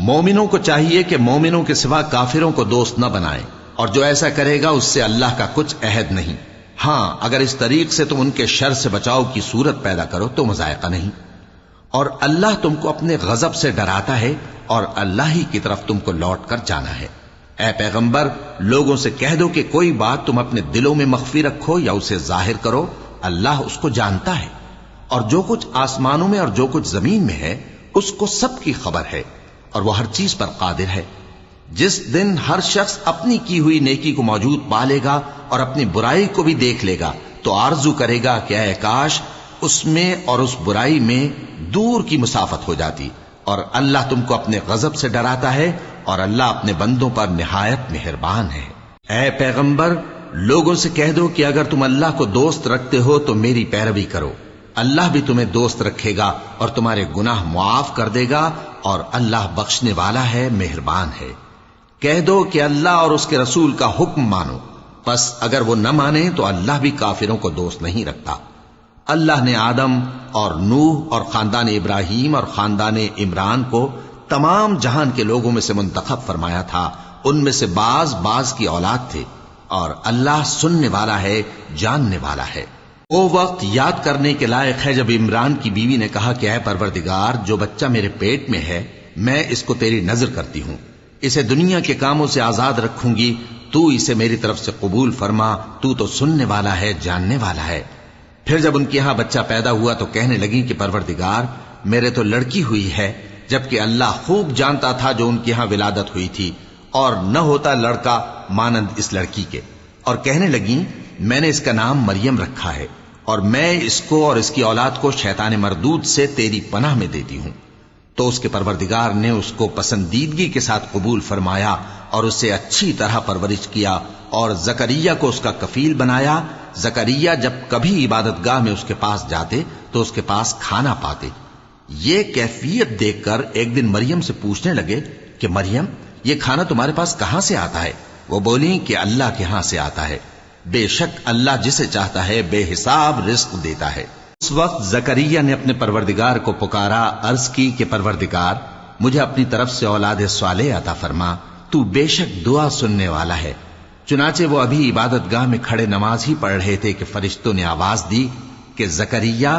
مومنوں کو چاہیے کہ مومنوں کے سوا کافروں کو دوست نہ بنائیں، اور جو ایسا کرے گا اس سے اللہ کا کچھ عہد نہیں۔ ہاں اگر اس طریق سے تم ان کے شر سے بچاؤ کی صورت پیدا کرو تو مذائقہ نہیں۔ اور اللہ تم کو اپنے غضب سے ڈراتا ہے، اور اللہ ہی کی طرف تم کو لوٹ کر جانا ہے۔ اے پیغمبر، لوگوں سے کہہ دو کہ کوئی بات تم اپنے دلوں میں مخفی رکھو یا اسے ظاہر کرو، اللہ اس کو جانتا ہے، اور جو کچھ آسمانوں میں اور جو کچھ زمین میں ہے اس کو سب کی خبر ہے، اور وہ ہر چیز پر قادر ہے۔ جس دن ہر شخص اپنی کی ہوئی نیکی کو موجود پا لے گا اور اپنی برائی کو بھی دیکھ لے گا تو آرزو کرے گا کہ اے کاش اس میں اور اس برائی میں دور کی مسافت ہو جاتی، اور اللہ تم کو اپنے غضب سے ڈراتا ہے، اور اللہ اپنے بندوں پر نہایت مہربان ہے۔ اے پیغمبر، لوگوں سے کہہ دو کہ اگر تم اللہ کو دوست رکھتے ہو تو میری پیروی کرو، اللہ بھی تمہیں دوست رکھے گا اور تمہارے گناہ معاف کر دے گا، اور اللہ بخشنے والا ہے، مہربان ہے۔ کہہ دو کہ اللہ اور اس کے رسول کا حکم مانو، پس اگر وہ نہ مانے تو اللہ بھی کافروں کو دوست نہیں رکھتا۔ اللہ نے آدم اور نوح اور خاندان ابراہیم اور خاندان عمران کو تمام جہان کے لوگوں میں سے منتخب فرمایا تھا، ان میں سے بعض کی اولاد تھے، اور اللہ سننے والا ہے، جاننے والا ہے۔ وہ وقت یاد کرنے کے لائق ہے جب عمران کی بیوی نے کہا کہ اے پروردگار، جو بچہ میرے پیٹ میں ہے میں اس کو تیری نذر کرتی ہوں، اسے دنیا کے کاموں سے آزاد رکھوں گی، تو اسے میری طرف سے قبول فرما، تو سننے والا ہے، جاننے والا ہے۔ پھر جب ان کے ہاں بچہ پیدا ہوا تو کہنے لگی کہ پروردگار، میرے تو لڑکی ہوئی ہے، جبکہ اللہ خوب جانتا تھا جو ان کے ہاں ولادت ہوئی تھی، اور نہ ہوتا لڑکا مانند اس لڑکی کے۔ اور کہنے لگی میں نے اس کا نام مریم رکھا ہے، اور میں اس کو اور اس کی اولاد کو شیطان مردود سے تیری پناہ میں دیتی ہوں۔ تو اس کے پروردگار نے اس کو پسندیدگی کے ساتھ قبول فرمایا اور اسے اچھی طرح پرورش کیا، اور زکریا کو اس کا کفیل بنایا۔ زکریا جب کبھی عبادت گاہ میں اس کے پاس جاتے تو اس کے پاس کھانا پاتے۔ یہ کیفیت دیکھ کر ایک دن مریم سے پوچھنے لگے کہ مریم، یہ کھانا تمہارے پاس کہاں سے آتا ہے؟ وہ بولی کہ اللہ کے ہاں سے آتا ہے، بے شک اللہ جسے چاہتا ہے بے حساب رزق دیتا ہے۔ اس وقت زکریا نے اپنے پروردگار کو پکارا، عرض کی کہ پروردگار، مجھے اپنی طرف سے اولاد صالح عطا فرما، تو بے شک دعا سننے والا ہے۔ چنانچہ وہ ابھی عبادت گاہ میں کھڑے نماز ہی پڑھ رہے تھے کہ فرشتوں نے آواز دی کہ زکریا،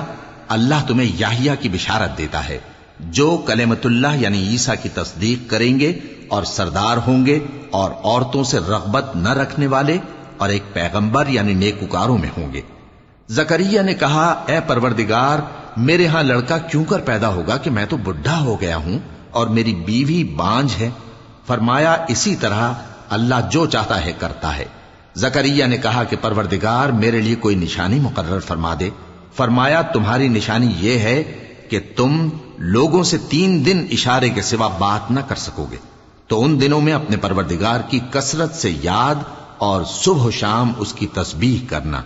اللہ تمہیں یحییٰ کی بشارت دیتا ہے، جو کلمۃ اللہ یعنی عیسیٰ کی تصدیق کریں گے اور سردار ہوں گے، اور عورتوں سے رغبت نہ رکھنے والے، اور ایک پیغمبر یعنی نیکوکاروں میں ہوں گے۔ زکریا نے کہا، اے پروردگار، میرے ہاں لڑکا کیوں کر پیدا ہوگا کہ میں تو بڈھا ہو گیا ہوں اور میری بیوی بانجھ ہے۔ فرمایا، اسی طرح اللہ جو چاہتا ہے کرتا ہے۔ زکریا نے کہا کہ پروردگار، میرے لیے کوئی نشانی مقرر فرما دے۔ فرمایا، تمہاری نشانی یہ ہے کہ تم لوگوں سے 3 دن اشارے کے سوا بات نہ کر سکو گے، تو ان دنوں میں اپنے پروردگار کی کثرت سے یاد اور صبح و شام اس کی تسبیح کرنا۔